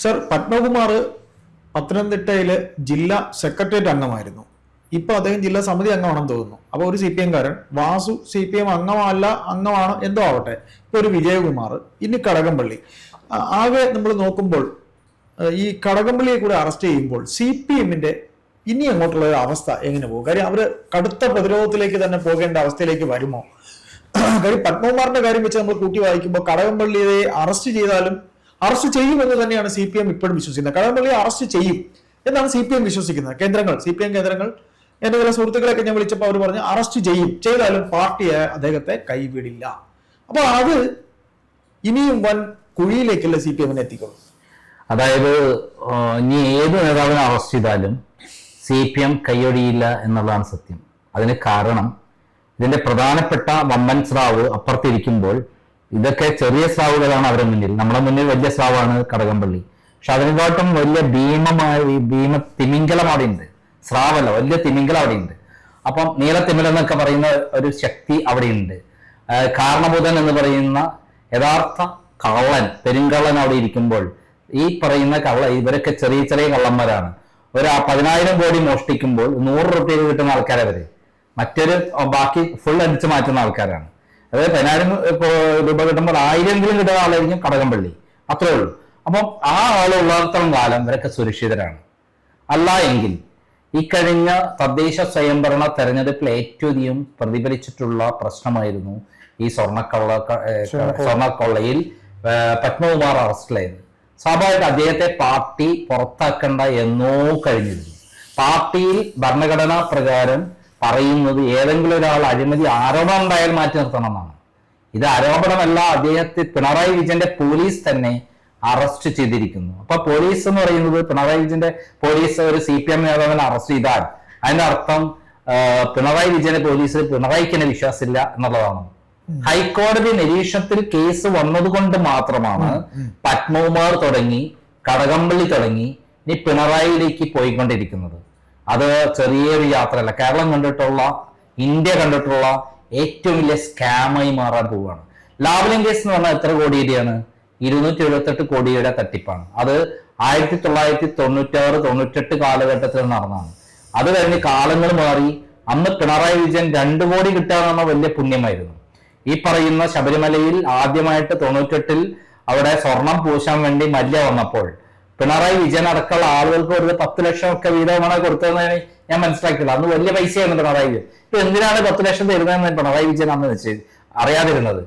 Sir, Padmakumar പത്തനംതിട്ടയിലെ ജില്ലാ secretariat അംഗമായിരുന്നു. ഇപ്പൊ അദ്ദേഹം ജില്ലാ സമിതി അംഗമാണെന്ന് തോന്നുന്നു. അപ്പൊ ഒരു CPM കാരൻ വാസു CPM അംഗമാണ് എന്തോ ആവട്ടെ. ഇപ്പൊ ഒരു വിജയകുമാർ, ഇനി കടകംപള്ളി. ആകെ നമ്മൾ നോക്കുമ്പോൾ ഈ കടകംപള്ളിയെ കൂടെ അറസ്റ്റ് ചെയ്യുമ്പോൾ CPMന്റെ ഇനി അങ്ങോട്ടുള്ള ഒരു അവസ്ഥ എങ്ങനെ പോകും? കാര്യം അവര് കടുത്ത പ്രതിരോധത്തിലേക്ക് തന്നെ പോകേണ്ട അവസ്ഥയിലേക്ക് വരുമോ? കാര്യം പത്മകുമാറിന്റെ കാര്യം വെച്ച് നമ്മൾ കൂട്ടി വായിക്കുമ്പോൾ കടകംപള്ളിയെ അറസ്റ്റ് ചെയ്താലും അറസ്റ്റ് ചെയ്യുമെന്ന് തന്നെയാണ് CPM ഇപ്പോഴും വിശ്വസിക്കുന്നത്. കടകംപള്ളിയെ അറസ്റ്റ് ചെയ്യും എന്നാണ് CPM വിശ്വസിക്കുന്നത്. CPM കേന്ദ്രങ്ങൾ, എന്റെ ചില സുഹൃത്തുക്കളെയൊക്കെ ഞാൻ വിളിച്ചപ്പോൾ അവർ പറഞ്ഞു അറസ്റ്റ് ചെയ്താലും പാർട്ടിയെ അദ്ദേഹത്തെ കൈവിടില്ല. അപ്പൊ അത് ഇനിയും വൻ കുഴിയിലേക്കല്ല CPMനെ എത്തിക്കുള്ളൂ. അതായത് ഇനി ഏത് നേതാവിനെ അറസ്റ്റ് ചെയ്താലും CPM കൈയൊഴിയില്ല എന്നുള്ളതാണ് സത്യം. അതിന് കാരണം ഇതിന്റെ പ്രധാനപ്പെട്ട വമ്പൻ സ്രാവ് അപ്പുറത്തിരിക്കുമ്പോൾ ഇതൊക്കെ ചെറിയ സ്രാവുകളാണ് അവരുടെ മുന്നിൽ. നമ്മുടെ മുന്നിൽ വലിയ സ്രാവാണ് കടകംപള്ളി. പക്ഷെ അതിനെക്കാട്ടും വലിയ തിമിംഗലം അവിടെ ഉണ്ട്. സ്രാവല്ല, വലിയ തിമിംഗലം അവിടെ ഉണ്ട്. അപ്പം നീലത്തിമിലം എന്നൊക്കെ പറയുന്ന ഒരു ശക്തി അവിടെ ഉണ്ട്. കാരണഭൂതൻ എന്ന് പറയുന്ന യഥാർത്ഥ കള്ളൻ, പെരുങ്കള്ളൻ അവിടെ ഇരിക്കുമ്പോൾ ഈ പറയുന്ന ഇവരൊക്കെ ചെറിയ ചെറിയ കള്ളന്മാരാണ്. ഒരു 10,000 കോടി മോഷ്ടിക്കുമ്പോൾ 100 രൂപ കിട്ടുന്ന ആൾക്കാരവര്, മറ്റൊരു ബാക്കി ഫുൾ അടിച്ചു മാറ്റുന്ന ആൾക്കാരാണ്. അതായത് 10,000 രൂപ കിട്ടുമ്പോൾ 1000 കിട്ടുന്ന ആളായിരിക്കും കടകംപള്ളി. അത്രേ ഉള്ളൂ. അപ്പം ആ ആളുള്ളിടത്തോളം കാലം ഇവരൊക്കെ സുരക്ഷിതരാണ്. അല്ല എങ്കിൽ ഈ കഴിഞ്ഞ തദ്ദേശ സ്വയംഭരണ തെരഞ്ഞെടുപ്പിൽ ഏറ്റവും അധികം പ്രതിഫലിച്ചിട്ടുള്ള പ്രശ്നമായിരുന്നു ഈ സ്വർണ്ണക്കൊള്ളയിൽ പത്മകുമാർ അറസ്റ്റിലായത്. സ്വാഭാവിക അദ്ദേഹത്തെ പാർട്ടി പുറത്താക്കണ്ട എന്നോ കഴിഞ്ഞിരുന്നു. പാർട്ടിയിൽ ഭരണഘടനാ പ്രകാരം പറയുന്നത് ഏതെങ്കിലും ഒരാൾ അഴിമതി ആരോപണം ഉണ്ടായാൽ മാറ്റി നിർത്തണം എന്നാണ്. ഇത് ആരോപണമല്ല, അദ്ദേഹത്തെ പിണറായി വിജയന്റെ പോലീസ് തന്നെ അറസ്റ്റ് ചെയ്തിരിക്കുന്നു. അപ്പൊ പോലീസ് എന്ന് പറയുന്നത് പിണറായി വിജയന്റെ പോലീസ് ഒരു CPM നേതാവിനെ അറസ്റ്റ് ചെയ്താൽ അതിന്റെ അർത്ഥം പിണറായി വിജയന്റെ പോലീസിൽ പിണറായിക്ക് തന്നെ വിശ്വാസമില്ല എന്നുള്ളതാണ്. ഹൈക്കോടതി നിരീക്ഷണത്തിൽ കേസ് വന്നതുകൊണ്ട് മാത്രമാണ് പത്മകുമാർ തുടങ്ങി കടകംപള്ളി തുടങ്ങി ഇനി പിണറായിയിലേക്ക് പോയിക്കൊണ്ടിരിക്കുന്നത്. അത് ചെറിയൊരു യാത്രയല്ല. കേരളം കണ്ടിട്ടുള്ള, ഇന്ത്യ കണ്ടിട്ടുള്ള ഏറ്റവും വലിയ സ്കാമായി മാറാൻ പോവുകയാണ്. ലാവ്ലിൻ കേസ് എന്ന് പറഞ്ഞാൽ എത്ര കോടിയുടെയാണ്? 278 കോടിയുടെ തട്ടിപ്പാണ്. അത് 1996-98 കാലഘട്ടത്തിൽ നടന്നതാണ്. അത് കഴിഞ്ഞ് കാലങ്ങൾ മാറി. അന്ന് പിണറായി വിജയൻ 2 കോടി കിട്ടാന്ന് വലിയ പുണ്യമായിരുന്നു. ഈ പറയുന്ന ശബരിമലയിൽ ആദ്യമായിട്ട് 98 അവിടെ സ്വർണം പൂശാൻ വേണ്ടി മല്യ വന്നപ്പോൾ പിണറായി വിജയൻ അടക്കമുള്ള ആളുകൾക്ക് ഒരു 10 ലക്ഷം ഒക്കെ വീതമാണ് കൊടുത്തതെന്നാണ് ഞാൻ മനസ്സിലാക്കിയത്. അന്ന് വലിയ പൈസയായിരുന്നു പിണറായി വിജയൻ. ഇപ്പൊ എന്തിനാണ് 10 ലക്ഷം തരുന്നതെന്ന് പിണറായി വിജയൻ അന്ന് അറിയാതിരുന്നത്.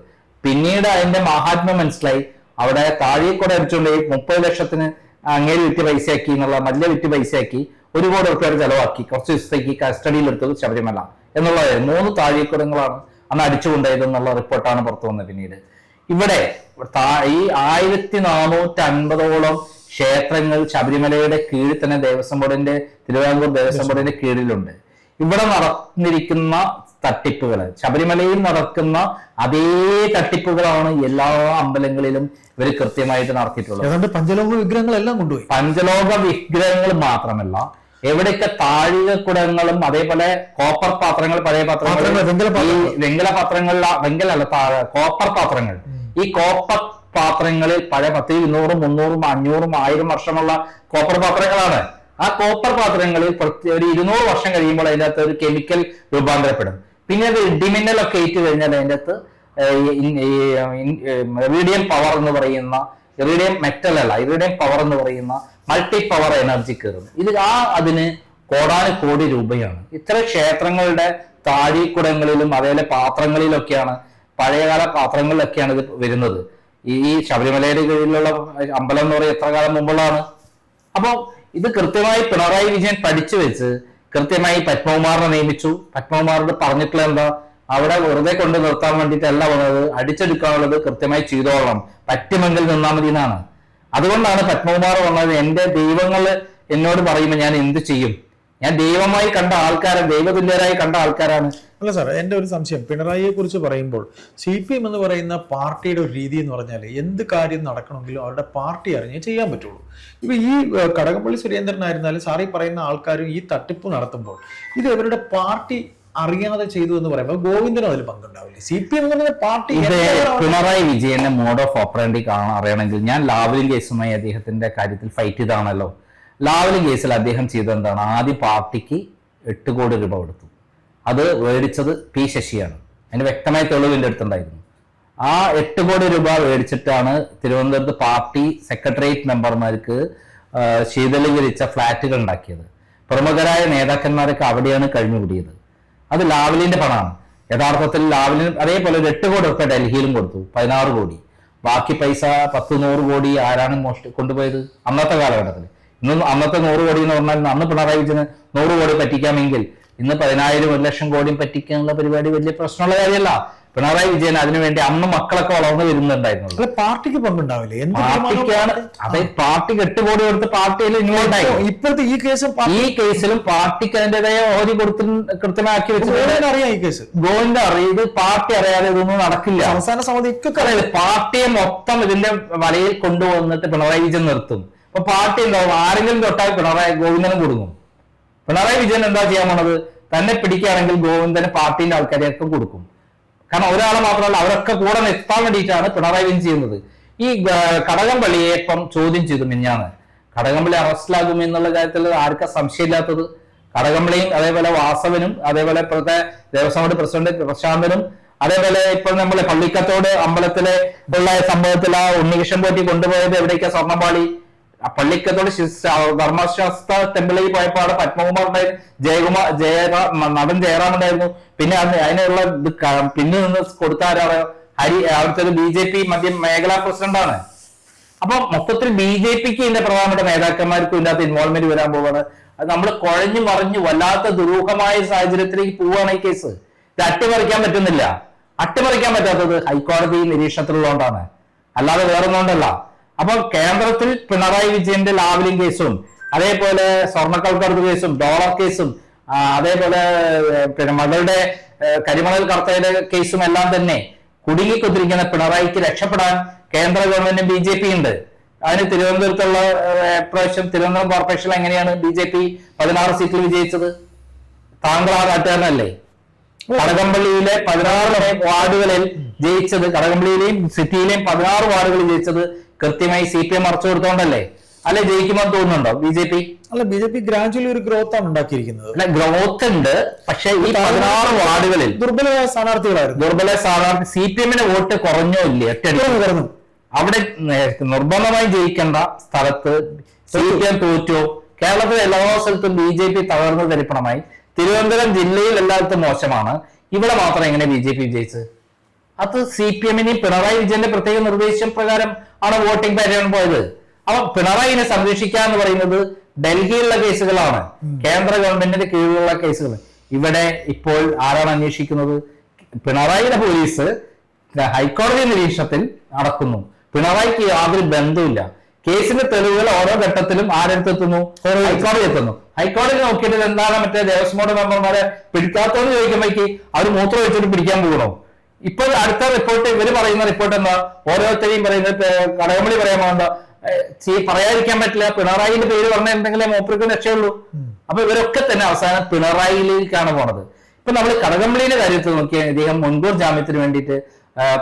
പിന്നീട് അതിന്റെ മഹാത്മ്യം മനസ്സിലായി. അവിടെ താഴെക്കൂടെ അടിച്ചുകൊണ്ട് 30 ലക്ഷത്തിന് അങ്ങേര് വിറ്റ് പൈസയാക്കി എന്നുള്ള മല്യ വിറ്റ് പൈസയാക്കി 1 കോടി റുപ്യ ചെലവാക്കി കുറച്ച് ദിവസത്തേക്ക് കസ്റ്റഡിയിൽ എടുത്തത് ശബരിമല എന്നുള്ളത് 3 താഴെക്കൂടങ്ങളാണ് അന്ന് അടിച്ചുകൊണ്ടായത് എന്നുള്ള റിപ്പോർട്ടാണ് പുറത്തു വന്നത്. പിന്നീട് ഇവിടെ ഈ 1450ഓളം ക്ഷേത്രങ്ങൾ ശബരിമലയുടെ കീഴിൽ തന്നെ ദേവസ്വം ബോർഡിന്റെ, തിരുവിതാംകൂർ ദേവസ്വം ബോർഡിന്റെ കീഴിലുണ്ട്. ഇവിടെ നടന്നിരിക്കുന്ന തട്ടിപ്പുകൾ, ശബരിമലയിൽ നടക്കുന്ന അതേ തട്ടിപ്പുകളാണ് എല്ലാ അമ്പലങ്ങളിലും ഇവർ കൃത്യമായിട്ട് നടത്തിയിട്ടുള്ളത്. പഞ്ചലോക വിഗ്രഹങ്ങളെല്ലാം കൊണ്ടുപോയി. പഞ്ചലോക വിഗ്രഹങ്ങൾ മാത്രമല്ല, എവിടെയൊക്കെ താഴികക്കുടങ്ങളും അതേപോലെ കോപ്പർ പാത്രങ്ങൾ, പഴയ പാത്രങ്ങൾ, വെങ്കല പാത്രങ്ങളില കോപ്പർ പാത്രങ്ങൾ. ഈ കോപ്പർ പാത്രങ്ങളിൽ പഴയ 10, 200, 300, 500, 1000 വർഷമുള്ള കോപ്പർ പാത്രങ്ങളാണ്. ആ കോപ്പർ പാത്രങ്ങളിൽ ഒരു 200 വർഷം കഴിയുമ്പോൾ അതിൻ്റെ അകത്ത് ഒരു കെമിക്കൽ രൂപാന്തരപ്പെടും. പിന്നെ അത് ഇടിമിന്നലൊക്കെ ഏറ്റ് കഴിഞ്ഞാൽ അതിൻ്റെ അകത്ത് ഇറീഡിയം പവർ എന്ന് പറയുന്ന, ഇറീഡിയം മെറ്റൽ അല്ല, ഇറീഡിയം പവർ എന്ന് പറയുന്ന മൾട്ടി പവർ എനർജി കയറും. അതിന് കോടാനുകോടി രൂപയാണ്. ഇത്തരം ക്ഷേത്രങ്ങളുടെ താഴിക്കുടങ്ങളിലും അതേപോലെ പാത്രങ്ങളിലൊക്കെയാണ്, പഴയകാല പാത്രങ്ങളിലൊക്കെയാണ് ഇത് വരുന്നത്. ഈ ശബരിമലയുടെ കീഴിലുള്ള അമ്പലം എന്ന് പറയുന്നത് എത്ര കാലം മുമ്പുള്ളതാണ്. അപ്പോൾ ഇത് കൃത്യമായി പിണറായി വിജയൻ പഠിച്ചു വെച്ച് കൃത്യമായി പത്മകുമാറിനെ നിയമിച്ചു. പത്മകുമാറിന് പറഞ്ഞിട്ടുള്ള എന്താ, അവിടെ വെറുതെ കൊണ്ട് നിർത്താൻ വേണ്ടിയിട്ടല്ല വന്നത്, അടിച്ചെടുക്കാനുള്ളത് കൃത്യമായി ചെയ്തോളണം, പറ്റുമെങ്കിൽ നിന്നാൽ മതി എന്നാണ്. അതുകൊണ്ടാണ് പത്മകുമാർ വന്നത്. എന്റെ ദൈവങ്ങൾ എന്നോട് പറയുമ്പോൾ ഞാൻ എന്ത് ചെയ്യും? ഞാൻ ദൈവമായി കണ്ട ആൾക്കാരെ, ദൈവതുല്യരായി കണ്ട ആൾക്കാരാണ്. അല്ല സാർ, എൻ്റെ ഒരു സംശയം, പിണറായിയെ കുറിച്ച് പറയുമ്പോൾ CPM എന്ന് പറയുന്ന പാർട്ടിയുടെ ഒരു രീതി എന്ന് പറഞ്ഞാൽ എന്ത് കാര്യം നടക്കണമെങ്കിലും അവരുടെ പാർട്ടി അറിഞ്ഞേ ചെയ്യാൻ പറ്റുള്ളൂ. ഇപ്പൊ ഈ കടകംപള്ളി സുരേന്ദ്രനായിരുന്നാലും സാറി പറയുന്ന ആൾക്കാരും ഈ തട്ടിപ്പ് നടത്തുമ്പോൾ ഇത് ഇവരുടെ പാർട്ടി അറിയാതെ ചെയ്തു എന്ന് പറയുമ്പോൾ ഗോവിന്ദനും അതിൽ പങ്കുണ്ടാവില്ലേ? CPM പാർട്ടി ഇത് പിണറായി വിജയന്റെ മോഡ് ഓഫ് ഓപ്പറേണ്ടി അറിയണമെങ്കിൽ ഞാൻ ലാവ്ലിൻ കേസുമായി അദ്ദേഹത്തിന്റെ കാര്യത്തിൽ ഫൈറ്റ് ചെയ്താണല്ലോ. ലാവ്ലിൻ കേസിൽ അദ്ദേഹം ചെയ്തത് എന്താണ്? ആദ്യം പാർട്ടിക്ക് 8 കോടി രൂപ കൊടുത്തു. അത് മേടിച്ചത് P ശശിയാണ്. അതിന് വ്യക്തമായ തെളിവ് എൻ്റെ അടുത്തുണ്ടായിരുന്നു. ആ 8 കോടി രൂപ മേടിച്ചിട്ടാണ് തിരുവനന്തപുരത്ത് പാർട്ടി സെക്രട്ടേറിയറ്റ് മെമ്പർമാർക്ക് ശീതളീകരിച്ച ഫ്ലാറ്റുകൾ ഉണ്ടാക്കിയത്. പ്രമുഖരായ നേതാക്കന്മാരൊക്കെ അവിടെയാണ് കഴിഞ്ഞുകൂടിയത്. അത് ലാവ്ലിന്റെ പണമാണ്. യഥാർത്ഥത്തിൽ ലാവ്ലിൻ അതേപോലെ ഒരു 8 കോടി റുപ്യ ഡൽഹിയിലും കൊടുത്തു, 16 കോടി. ബാക്കി പൈസ 10-100 കോടി ആരാണ് കൊണ്ടുപോയത് അന്നത്തെ കാലഘട്ടത്തിൽ? ഇന്ന് അന്നത്തെ 100 കോടി എന്ന് പറഞ്ഞാൽ അന്ന് പിണറായി വിജയന് 100 കോടി പറ്റിക്കാമെങ്കിൽ ഇന്ന് 10,000-1 ലക്ഷം കോടിയും പറ്റിക്കാനുള്ള പരിപാടി വലിയ പ്രശ്നമുള്ള കാര്യമല്ല. പിണറായി വിജയൻ അതിനുവേണ്ടി അന്ന് മക്കളൊക്കെ വളർന്നു വരുന്നുണ്ടായിരുന്നു. പാർട്ടിക്ക് പങ്കുണ്ടാവില്ലേ? പാർട്ടിക്കാണ് അതെ, പാർട്ടിക്ക് 8 കോടി കൊടുത്ത് പാർട്ടിയിൽ ഇൻവോൾവ് ആയി. ഇപ്പോഴത്തെ ഈ കേസിലും പാർട്ടിക്ക് അതിൻ്റെതായ ഓഹരി കൊടുത്ത് കൃത്യമാക്കി വെച്ചിട്ടുണ്ട്. അറിയാം ഈ കേസ്. ഗോവിന്ദ അറിയത് പാർട്ടി അറിയാതെ ഇതൊന്നും നടക്കില്ല. സംസ്ഥാന സമിതി പാർട്ടിയെ മൊത്തം ഇതിന്റെ വലയിൽ കൊണ്ടുവന്നിട്ട് പിണറായി വിജയൻ നിർത്തും. അപ്പൊ പാർട്ടി എന്താവും? ആരെങ്കിലും തൊട്ടാൽ ഗോവിന്ദനും കൊടുക്കും. പിണറായി വിജയൻ എന്താ ചെയ്യാൻ പോണത്? തന്നെ പിടിക്കുകയാണെങ്കിൽ ഗോവിന്ദന് പാർട്ടിന്റെ ആൾക്കാരെയൊക്കെ കൊടുക്കും. കാരണം ഒരാളെ മാത്രമല്ല, അവരൊക്കെ കൂടെ നിർത്താൻ വേണ്ടിയിട്ടാണ് പിണറായി വിജയൻ ചെയ്യുന്നത്. ഈ കടകംപള്ളിയെ ഇപ്പം ചോദ്യം ചെയ്തു മിഞ്ഞാന്ന്. കടകംപള്ളി അറസ്റ്റിലാകും എന്നുള്ള കാര്യത്തിൽ ആർക്കാ സംശയമില്ലാത്തത്? കടകംപള്ളിയും അതേപോലെ വാസവനും അതേപോലെ ഇപ്പോഴത്തെ ദേവസ്വം ബോർഡ് പ്രസിഡന്റ് പ്രശാന്തനും അതേപോലെ ഇപ്പോൾ നമ്മളെ പള്ളിക്കത്തോട് അമ്പലത്തിലെ ഉള്ള സംഭവത്തിൽ ആ ഉണ്ണികൃഷ്ണൻ പോറ്റി കൊണ്ടുപോയത് എവിടേക്കാ? സ്വർണ്ണപാളി. ആ പള്ളിക്കത്തോട് ധർമ്മശാസ്ത്ര ടെമ്പിളിൽ പോയപ്പോൾ അവിടെ പത്മകുമാർ ഉണ്ടായിരുന്നു, നടൻ ജയറാം ഉണ്ടായിരുന്നു. പിന്നെ അതിനുള്ള ഇത് പിന്നെ നിന്ന് കൊടുത്ത ആരാണ്? അവിടുത്തെ ഒരു BJP മധ്യ മേഖലാ പ്രസിഡന്റാണ്. അപ്പൊ മൊത്തത്തിൽ BJPക്ക് ഇതിന്റെ പ്രധാനപ്പെട്ട നേതാക്കന്മാർക്കും ഇതിനകത്ത് ഇൻവോൾവ്മെന്റ് വരാൻ പോവാണ്. അത് നമ്മൾ കുഴഞ്ഞു മറിഞ്ഞു വല്ലാത്ത ദുരൂഹമായ സാഹചര്യത്തിലേക്ക് പോവുകയാണ് ഈ കേസ്. ഇത് അട്ടിമറിക്കാൻ പറ്റുന്നില്ല. അട്ടിമറിക്കാൻ പറ്റാത്തത് ഹൈക്കോടതി നിരീക്ഷണത്തിലുള്ളതുകൊണ്ടാണ്, അല്ലാതെ വേറൊന്നുകൊണ്ടല്ല. അപ്പൊ കേന്ദ്രത്തിൽ പിണറായി വിജയന്റെ ലാവ്ലിൻ കേസും അതേപോലെ സ്വർണ്ണക്കടത്ത് കേസും ഡോളർ കേസും അതേപോലെ പിന്നെ മകളുടെ കരിമണൽ കടത്തയുടെ കേസും എല്ലാം തന്നെ കുടുങ്ങിക്കൊണ്ടിരിക്കുന്ന പിണറായിക്ക് രക്ഷപ്പെടാൻ കേന്ദ്ര ഗവൺമെന്റും BJP ഉണ്ട്. അതിന് തിരുവനന്തപുരത്തുള്ള പ്രാവശ്യം തിരുവനന്തപുരം കോർപ്പറേഷൻ എങ്ങനെയാണ് BJP 16 സീറ്റിൽ വിജയിച്ചത്? താങ്കൾ ആ നാട്ടുകാരനല്ലേ? കടകംപള്ളിയിലെ 16 വാർഡുകളിൽ ജയിച്ചത്, കടകംപള്ളിയിലെയും സിറ്റിയിലെയും 16 വാർഡുകളിൽ ജയിച്ചത് കൃത്യമായി CPM മറച്ചു കൊടുത്തോണ്ടല്ലേ? അല്ലെ ജയിക്കുമെന്ന് തോന്നുന്നുണ്ടോ BJP? അല്ല, BJP ഗ്രാജുവലി ഒരു ഗ്രോത്ത് ആണ് ഉണ്ടാക്കിയിരിക്കുന്നത്. അല്ല, ഗ്രോത്ത് ഉണ്ട്. പക്ഷെ ഈ 16 വാർഡുകളിൽ ദുർബലമായ സ്ഥാനാർത്ഥികളായിരുന്നു. ദുർബല സ്ഥാനാർത്ഥി CPM-ന് വോട്ട് കുറഞ്ഞോ ഇല്ലേ? കുറഞ്ഞു. അവിടെ നിർബന്ധമായി ജയിക്കേണ്ട സ്ഥലത്ത് CPM തോറ്റോ? കേരളത്തിലെ എല്ലാ സ്ഥലത്തും BJP തകർന്നു തരിപ്പണമായി. തിരുവനന്തപുരം ജില്ലയിൽ എല്ലായിടത്തും മോശമാണ്. ഇവിടെ മാത്രം എങ്ങനെ BJP വിജയിച്ചത്? അത് CPM-ന് പിണറായി വിജയന്റെ പ്രത്യേക നിർദ്ദേശം പ്രകാരം ആണ് വോട്ടിംഗ് പാറ്റേൺ പോയത്. അപ്പൊ പിണറായിനെ സംരക്ഷിക്കുക എന്ന് പറയുന്നത് ഡൽഹിയിലുള്ള കേസുകളാണ്, കേന്ദ്ര ഗവൺമെന്റിന്റെ കീഴിലുള്ള കേസുകൾ. ഇവിടെ ഇപ്പോൾ ആരാണ് അന്വേഷിക്കുന്നത്? പിണറായിയുടെ പോലീസ് ഹൈക്കോടതി നിരീക്ഷണത്തിൽ നടക്കുന്നു. പിണറായിക്ക് യാതൊരു ബന്ധവുമില്ല. കേസിന്റെ തെളിവുകൾ ഓരോ ഘട്ടത്തിലും ആരെടുത്തെത്തുന്നു? ഹൈക്കോടതി എത്തുന്നു. ഹൈക്കോടതി നോക്കിയിട്ട് എന്താണ് മറ്റേ ദേവസ്വം ബോർഡ് മെമ്പർമാരെ പിടിക്കാത്തോന്ന് ചോദിക്കുമ്പോഴേക്ക് അവർ മൂത്രം വെച്ചിട്ട് പിടിക്കാൻ പോകണോ? ഇപ്പൊ അടുത്ത റിപ്പോർട്ട് ഇവര് പറയുന്ന റിപ്പോർട്ട് എന്താ? ഓരോരുത്തരെയും പറയുന്നത് കടകംപള്ളി പറയാൻ പോകണ്ട, പറയാതിരിക്കാൻ പറ്റില്ല. പിണറായിന്റെ പേര് പറഞ്ഞ എന്തെങ്കിലും മൂപ്പർക്ക് രക്ഷയുള്ളൂ. അപ്പൊ ഇവരൊക്കെ തന്നെ അവസാനം പിണറായിലേക്കാണ് പോണത്. ഇപ്പൊ നമ്മൾ കടകംപള്ളിയുടെ കാര്യത്തിൽ നോക്കിയാൽ ഇദ്ദേഹം മുൻകൂർ ജാമ്യത്തിന് വേണ്ടിയിട്ട്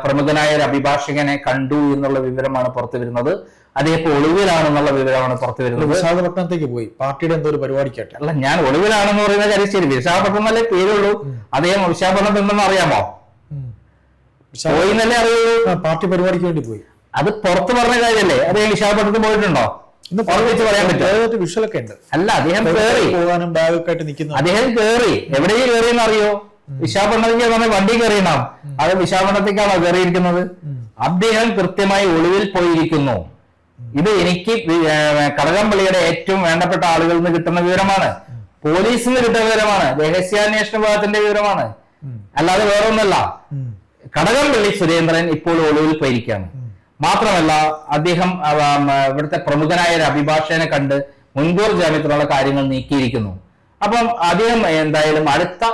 പ്രമുഖനായ ഒരു അഭിഭാഷകനെ കണ്ടു എന്നുള്ള വിവരമാണ് പുറത്തു വരുന്നത്. അദ്ദേഹം ഒളിവിലാണെന്നുള്ള വിവരമാണ് പുറത്തു വരുന്നത്. വിശാഖപട്ടണത്തേക്ക് പോയി പാർട്ടിയുടെ എന്തോ ഒരു പരിപാടിക്കാട്ടെ. അല്ല, ഞാൻ ഒളിവിലാണെന്ന് പറയുന്ന കാര്യം ശരി, വിശാഖപട്ടണം എന്നല്ലേ പേരുള്ളൂ. അദ്ദേഹം വിശാഖപട്ടണത്തിൽ നിന്നെന്ന് അറിയാമോ? പോയി എന്നല്ലേ അറിയുള്ളൂ. പാർട്ടി പരിപാടിക്ക് വേണ്ടി പോയി. അത് പുറത്ത് പറഞ്ഞ കാര്യല്ലേ? അദ്ദേഹം വിശാഖപട്ടണത്തിൽ പോയിട്ടുണ്ടോ? പറയാൻ പറ്റും. വിഷലൊക്കെ ഉണ്ട്. അല്ല, അദ്ദേഹം കേറി പോകാനും ബാഗൊക്കെ ആയിട്ട് നിൽക്കുന്നു. അദ്ദേഹം കേറി എവിടെയും കേറിയെന്ന് അറിയോ? വിശാഖപട്ടണത്തേക്ക് പറഞ്ഞ വണ്ടി കയറിയണം. അത് വിശാഖപട്ടണത്തേക്കാണോ കയറിയിരിക്കുന്നത്? അദ്ദേഹം കൃത്യമായി ഒളിവിൽ പോയിരിക്കുന്നു. ഇത് എനിക്ക് കടകംപള്ളിയുടെ ഏറ്റവും വേണ്ടപ്പെട്ട ആളുകളിൽ നിന്ന് കിട്ടുന്ന വിവരമാണ്, പോലീസിൽ നിന്ന് കിട്ടുന്ന വിവരമാണ്, രഹസ്യാന്വേഷണ വിഭാഗത്തിന്റെ വിവരമാണ്, അല്ലാതെ വേറൊന്നല്ല. കടകംപള്ളി സുരേന്ദ്രൻ ഇപ്പോൾ ഒളിവിൽ പോയിരിക്കുകയാണ്. മാത്രമല്ല, അദ്ദേഹം ഇവിടുത്തെ പ്രമുഖനായ ഒരു അഭിഭാഷകനെ കണ്ട് മുൻകൂർ ജാമ്യത്തിലുള്ള കാര്യങ്ങൾ നീക്കിയിരിക്കുന്നു. അപ്പം അദ്ദേഹം എന്തായാലും അടുത്ത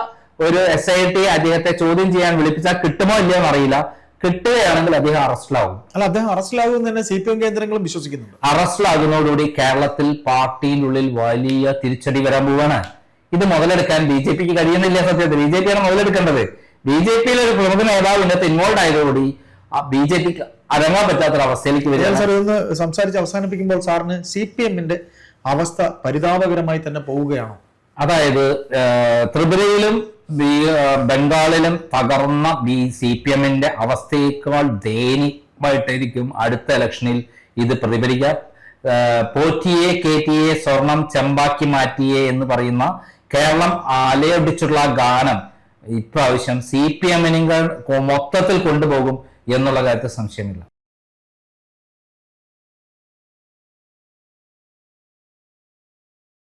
ഒരു SIT അദ്ദേഹത്തെ ചോദ്യം ചെയ്യാൻ വിളിപ്പിച്ചാൽ കിട്ടുമോ ഇല്ലയോ എന്നറിയില്ല. കിട്ടുകയാണെങ്കിൽ അദ്ദേഹം അറസ്റ്റിലാവും. അല്ല, അദ്ദേഹം അറസ്റ്റിലാകും എന്ന് തന്നെ CPM കേന്ദ്രങ്ങളും വിശ്വസിക്കുന്നുണ്ട്. അറസ്റ്റിലാകുന്നതോടുകൂടി കേരളത്തിൽ പാർട്ടിയിനുള്ളിൽ വലിയ തിരിച്ചടി വരാൻ പോവാണ്. ഇത് മുതലെടുക്കാൻ ബി ജെ പിക്ക് കഴിയുന്നില്ല. സത്യത്തിൽ ബി ജെ പിയാണ് മുതലെടുക്കേണ്ടത്. ബി ജെ പിയിലെ ഒരു പ്രമുഖ നേതാവ് ഇതിനകത്ത് ഇൻവോൾവ് ആയതോടുകൂടി ബി ജെ പിക്ക് അടങ്ങാൻ പറ്റാത്തൊരവസ്ഥയിലേക്ക് വരികയാണ്. സാർ ഇതൊന്ന് സംസാരിച്ച് അവസാനിപ്പിക്കുമ്പോൾ സാറിന് CPM-ന്റെ അവസ്ഥ പരിതാപകരമായി തന്നെ പോവുകയാണോ? അതായത് ത്രിപുരയിലും ബംഗാളിലും തകർന്ന CPM-ന്റെ അവസ്ഥയേക്കാൾ ദയനീയമായിട്ടായിരിക്കും അടുത്ത ഇലക്ഷനിൽ ഇത് പ്രതിഫലിക്കുക. പോറ്റിയെ കേറ്റിയെ സ്വർണം ചെമ്പാക്കി മാറ്റിയേ എന്ന് പറയുന്ന കേരളം അലയൊടിച്ചുള്ള ഗാനം ഇപ്രാവശ്യം CPM-നെ മൊത്തത്തിൽ കൊണ്ടുപോകും എന്നുള്ള കാര്യത്തിൽ സംശയമില്ല.